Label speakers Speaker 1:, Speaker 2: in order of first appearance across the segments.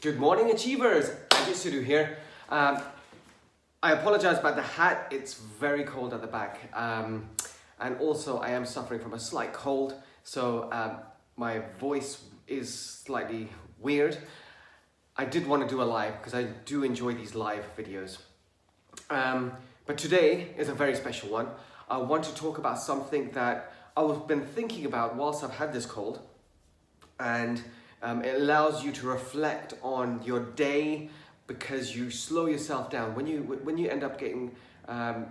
Speaker 1: Good morning, achievers. Ajay Sidhu here. I apologize about the hat. It's very cold at the back. And also, I am suffering from a slight cold, so my voice is slightly weird. I did want to do a live because I do enjoy these live videos. But today is a very special one. I want to talk about something that I've been thinking about whilst I've had this cold. And it allows you to reflect on your day because you slow yourself down. When you end up getting a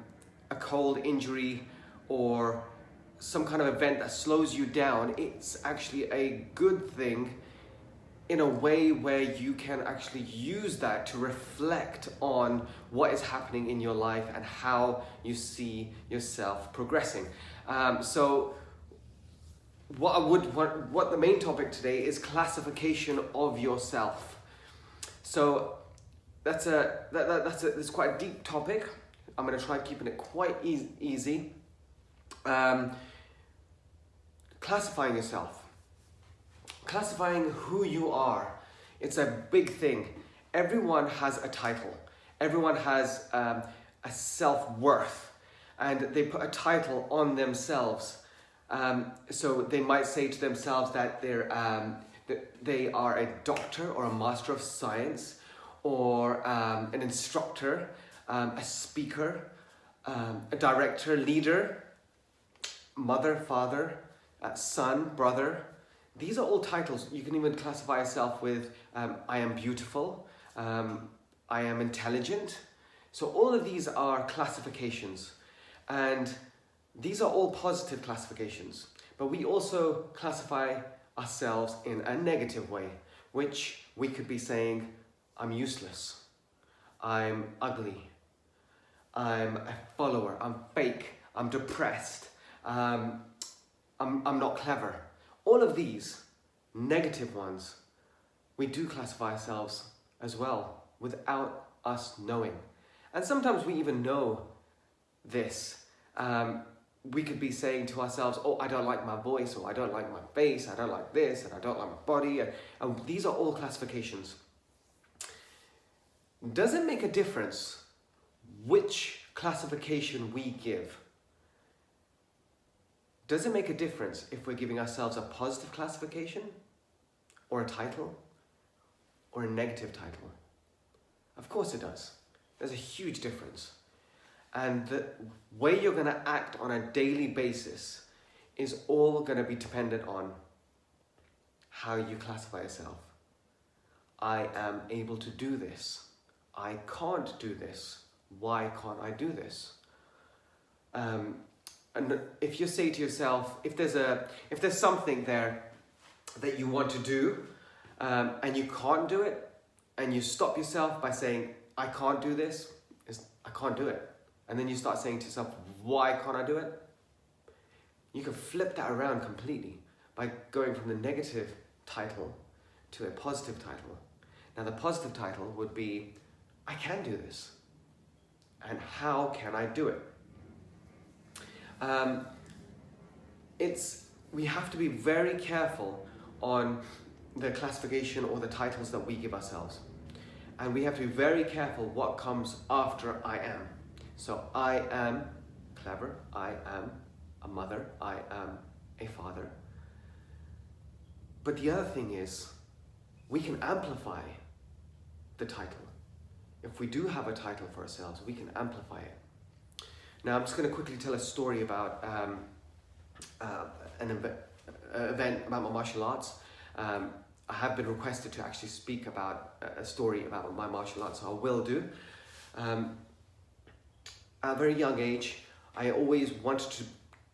Speaker 1: cold injury or some kind of event that slows you down, it's actually a good thing in a way where you can actually use that to reflect on what is happening in your life and how you see yourself progressing. What the main topic today is classification of yourself. So that's quite a deep topic. I'm going to try keeping it quite easy. Classifying yourself, classifying who you are. It's a big thing. Everyone has a title. Everyone has a self-worth, and they put a title on themselves. So they might say to themselves that they are a doctor or a master of science, or an instructor, a speaker, a director, leader, mother, father, son, brother. These are all titles. You can even classify yourself with I am beautiful, I am intelligent. So all of these are classifications, and these are all positive classifications, but we also classify ourselves in a negative way, which we could be saying, I'm useless, I'm ugly, I'm a follower, I'm fake, I'm depressed, I'm not clever. All of these negative ones, we do classify ourselves as well without us knowing. And sometimes we even know this. We could be saying to ourselves, oh, I don't like my voice, or I don't like my face, I don't like this, and I don't like my body. And these are all classifications. Does it make a difference which classification we give? Does it make a difference if we're giving ourselves a positive classification, or a title, or a negative title? Of course it does. There's a huge difference. And the way you're going to act on a daily basis is all going to be dependent on how you classify yourself. I am able to do this. I can't do this. Why can't I do this? And if you say to yourself, if there's something there that you want to do, and you can't do it, and you stop yourself by saying, I can't do this, I can't do it. And then you start saying to yourself, why can't I do it? You can flip that around completely by going from the negative title to a positive title. Now the positive title would be, I can do this. And how can I do it? We have to be very careful on the classification or the titles that we give ourselves. And we have to be very careful what comes after I am. So I am clever, I am a mother, I am a father. But the other thing is, we can amplify the title. If we do have a title for ourselves, we can amplify it. Now I'm just going to quickly tell a story about an event about my martial arts. I have been requested to actually speak about a story about my martial arts, so I will do. At a very young age, I always wanted to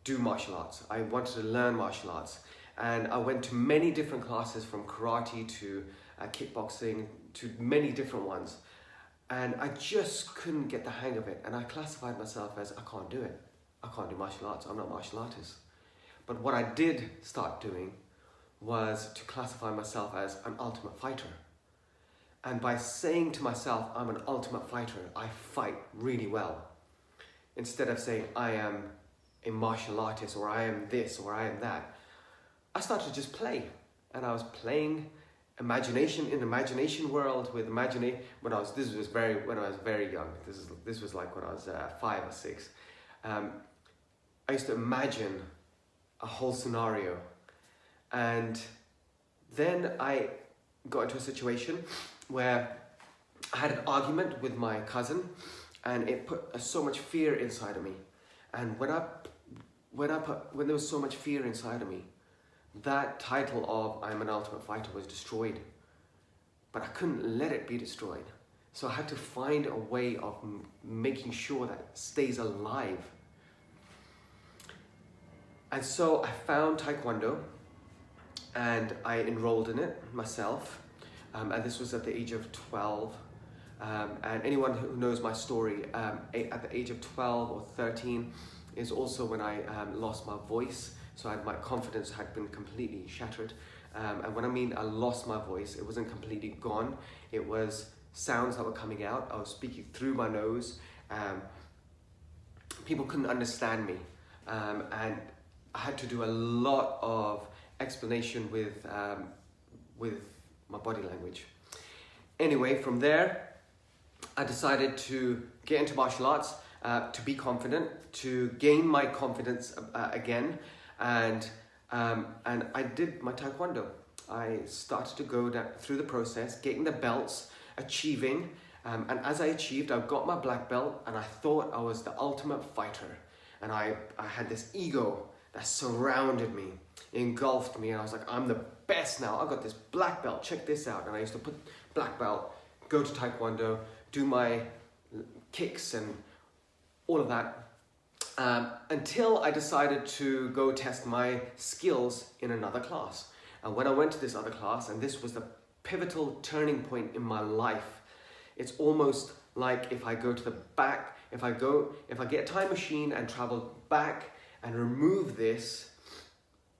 Speaker 1: do martial arts. I wanted to learn martial arts. And I went to many different classes, from karate to kickboxing to many different ones. And I just couldn't get the hang of it. And I classified myself as, I can't do it. I can't do martial arts. I'm not a martial artist. But what I did start doing was to classify myself as an ultimate fighter. And by saying to myself, I'm an ultimate fighter, I fight really well. Instead of saying, I am a martial artist, or I am this, or I am that, I started to just play. And I was playing imagination world with when I was very young. This was like when I was 5 or 6. I used to imagine a whole scenario, and then I got into a situation where I had an argument with my cousin, and it put so much fear inside of me. And when there was so much fear inside of me, that title of I'm an Ultimate Fighter was destroyed. But I couldn't let it be destroyed. So I had to find a way of making sure that it stays alive. And so I found Taekwondo, and I enrolled in it myself. And this was at the age of 12. And anyone who knows my story, at the age of 12 or 13 is also when I lost my voice. So my confidence had been completely shattered. And when I mean I lost my voice, it wasn't completely gone. It was sounds that were coming out. I was speaking through my nose. People couldn't understand me. And I had to do a lot of explanation with my body language. Anyway, from there, I decided to get into martial arts, to be confident, to gain my confidence again. And I did my Taekwondo. I started to go down through the process, getting the belts, achieving. And as I achieved, I got my black belt, and I thought I was the ultimate fighter. And I had this ego that surrounded me, engulfed me, and I was like, I'm the best now. I got this black belt, check this out. And I used to put black belt, go to Taekwondo, do my kicks and all of that. Until I decided to go test my skills in another class. And when I went to this other class, and this was the pivotal turning point in my life, it's almost like if I go to the back, if I get a time machine and travel back and remove this,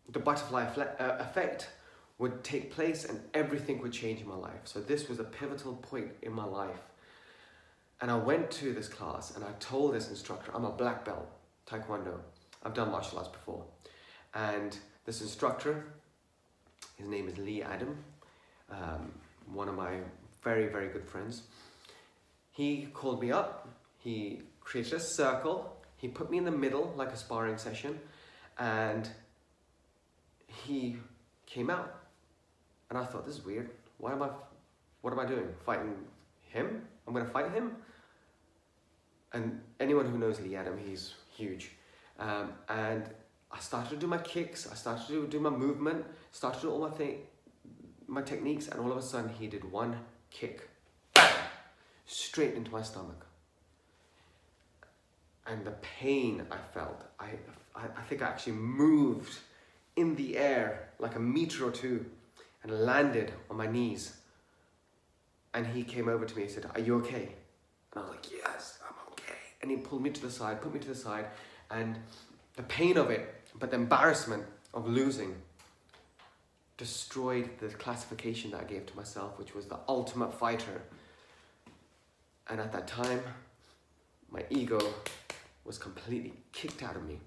Speaker 1: the butterfly effect would take place and everything would change in my life. So this was a pivotal point in my life. And I went to this class and I told this instructor, I'm a black belt, Taekwondo. I've done martial arts before. And this instructor, his name is Lee Adam, one of my very, very good friends. He called me up, he created a circle, he put me in the middle like a sparring session, and he came out. And I thought, this is weird. What am I doing? Fighting him? I'm gonna fight him? And anyone who knows Lee Adam, he's huge. And I started to do my kicks, I started to do my movement, started to do all my techniques, and all of a sudden he did one kick, bam, straight into my stomach. And the pain I felt, I think I actually moved in the air like a meter or two and landed on my knees. And he came over to me and said, are you okay? And I was like, yes, I'm okay. And he pulled me to the side, put me to the side, and the pain of it, but the embarrassment of losing, destroyed the classification that I gave to myself, which was the ultimate fighter. And at that time, my ego was completely kicked out of me.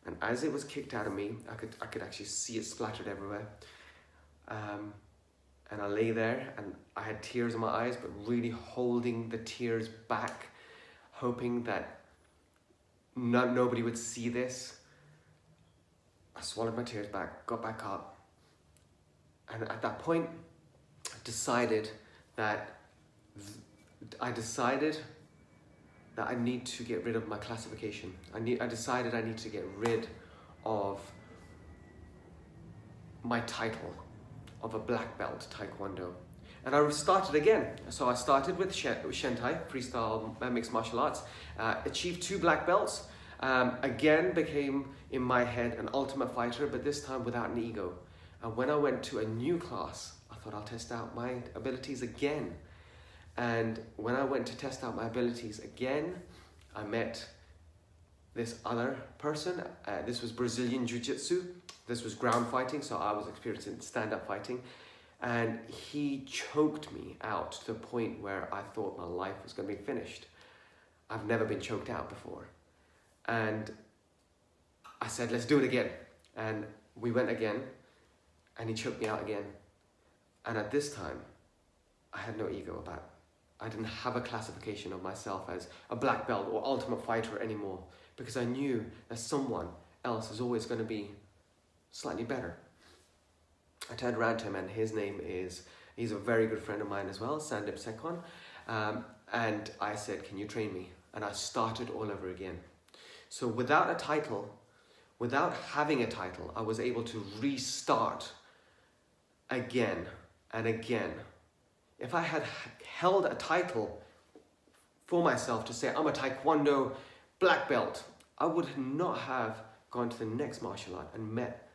Speaker 1: And as it was kicked out of me, I could actually see it splattered everywhere. And I lay there and I had tears in my eyes, but really holding the tears back, hoping that nobody would see this. I swallowed my tears back, got back up. And at that point, I decided that I need to get rid of my classification. I decided I need to get rid of my title of a black belt Taekwondo. And I started again. So I started with Shentai, freestyle mixed martial arts, achieved 2 black belts, again became in my head an ultimate fighter, but this time without an ego. And when I went to a new class, I thought I'll test out my abilities again. And when I went to test out my abilities again, I met this other person. This was Brazilian Jiu-Jitsu. This was ground fighting, so I was experiencing stand-up fighting. And he choked me out to the point where I thought my life was going to be finished. I've never been choked out before. And I said, let's do it again. And we went again, and he choked me out again. And at this time, I had no ego about it. I didn't have a classification of myself as a black belt or ultimate fighter anymore, because I knew that someone else is always going to be slightly better. I turned around to him, and his name is, he's a very good friend of mine as well, Sandip Sekon. And I said, can you train me? And I started all over again. So without a title, without having a title, I was able to restart again and again. If I had held a title for myself to say, I'm a Taekwondo black belt, I would not have gone to the next martial art and met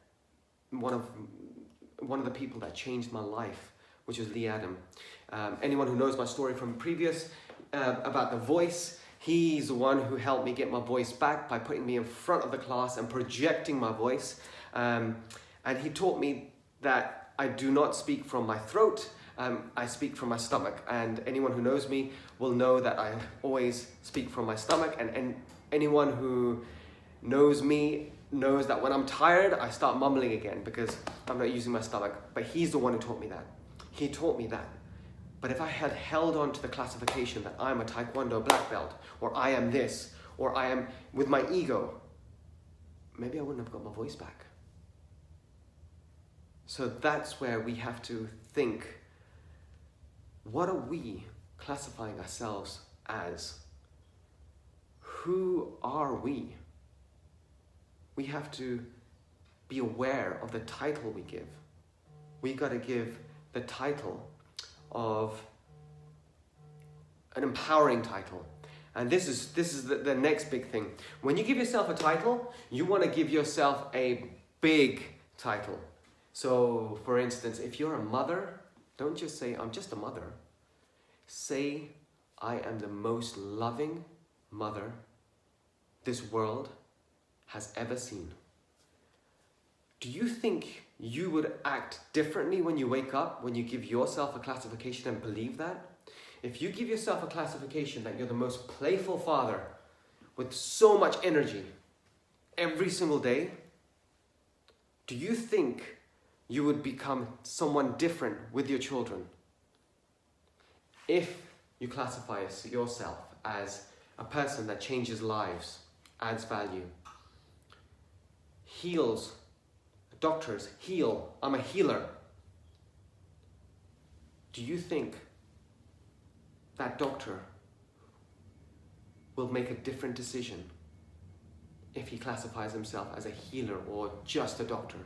Speaker 1: one of the people that changed my life, which was Lee Adam. Anyone who knows my story from previous about the voice, he's the one who helped me get my voice back by putting me in front of the class and projecting my voice. And he taught me that I do not speak from my throat, I speak from my stomach. And anyone who knows me will know that I always speak from my stomach. And anyone who knows me knows that when I'm tired, I start mumbling again because I'm not using my stomach. But he's the one who taught me that. He taught me that. But if I had held on to the classification that I'm a Taekwondo black belt, or I am this, or I am with my ego, maybe I wouldn't have got my voice back. So that's where we have to think, what are we classifying ourselves as? Who are we? We have to be aware of the title we give. We got to give the title of an empowering title. And this is the next big thing. When you give yourself a title, you want to give yourself a big title. So, for instance, if you're a mother, don't just say, I'm just a mother. Say, I am the most loving mother this world has ever seen. Do you think you would act differently when you wake up, when you give yourself a classification and believe that? If you give yourself a classification that you're the most playful father with so much energy every single day, do you think you would become someone different with your children? If you classify yourself as a person that changes lives, adds value, heals, doctors heal, I'm a healer. Do you think that doctor will make a different decision if he classifies himself as a healer or just a doctor?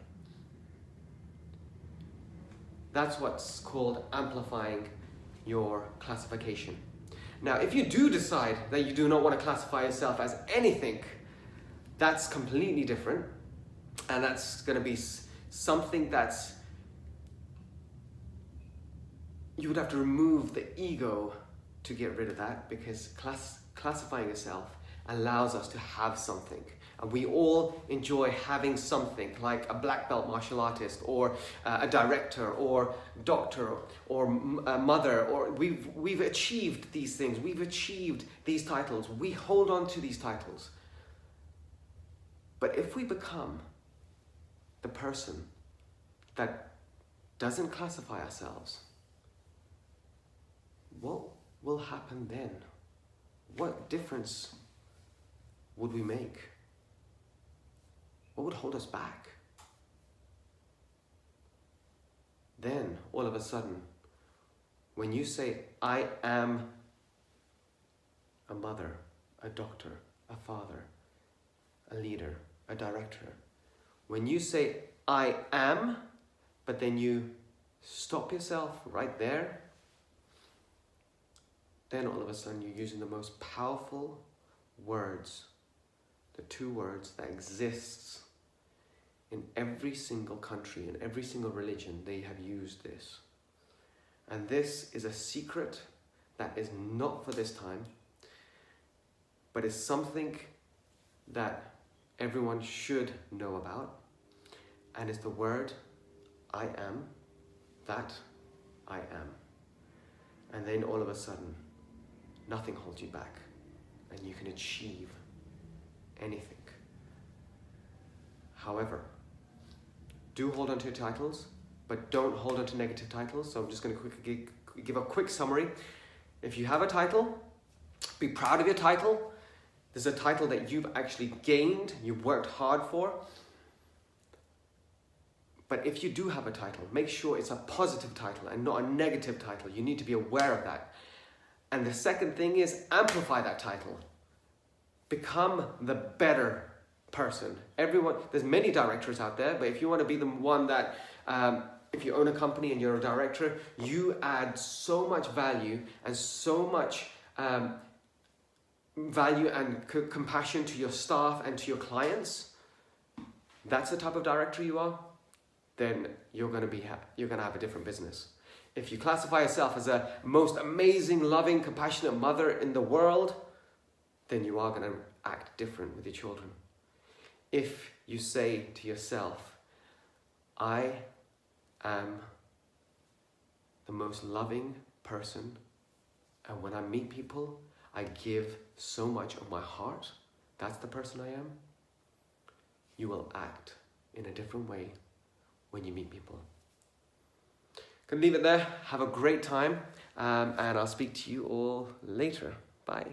Speaker 1: That's what's called amplifying your classification. Now, if you do decide that you do not want to classify yourself as anything, that's completely different. And that's going to be something that's, you would have to remove the ego to get rid of that, because classifying yourself allows us to have something. And we all enjoy having something, like a black belt martial artist, or a director, or doctor, or a mother, or we've achieved these things. We've achieved these titles. We hold on to these titles. But if we become the person that doesn't classify ourselves, what will happen then? What difference would we make? What would hold us back? Then, all of a sudden, when you say, I am a mother, a doctor, a father, a leader, a director, when you say, I am, but then you stop yourself right there, then all of a sudden you're using the most powerful words, the two words that exists in every single country, in every single religion. They have used this. And this is a secret that is not for this time, but is something that everyone should know about. And it's the word, I am, that I am. And then all of a sudden, nothing holds you back, and you can achieve anything. However, do hold on to your titles, but don't hold on to negative titles. So I'm just going to quickly give a quick summary. If you have a title, be proud of your title. There's a title that you've actually gained, you've worked hard for. But if you do have a title, make sure it's a positive title and not a negative title. You need to be aware of that. And the second thing is amplify that title. Become the better person. There's many directors out there, but if you want to be the one that, if you own a company and you're a director, you add so much value and so much value and compassion to your staff and to your clients. That's the type of director you are. Then you're going to have a different business. If you classify yourself as a most amazing, loving, compassionate mother in the world, then you are going to act different with your children. If you say to yourself, I am the most loving person, and when I meet people, I give so much of my heart, that's the person I am, you will act in a different way when you meet people. Gonna leave it there. Have a great time, and I'll speak to you all later. Bye.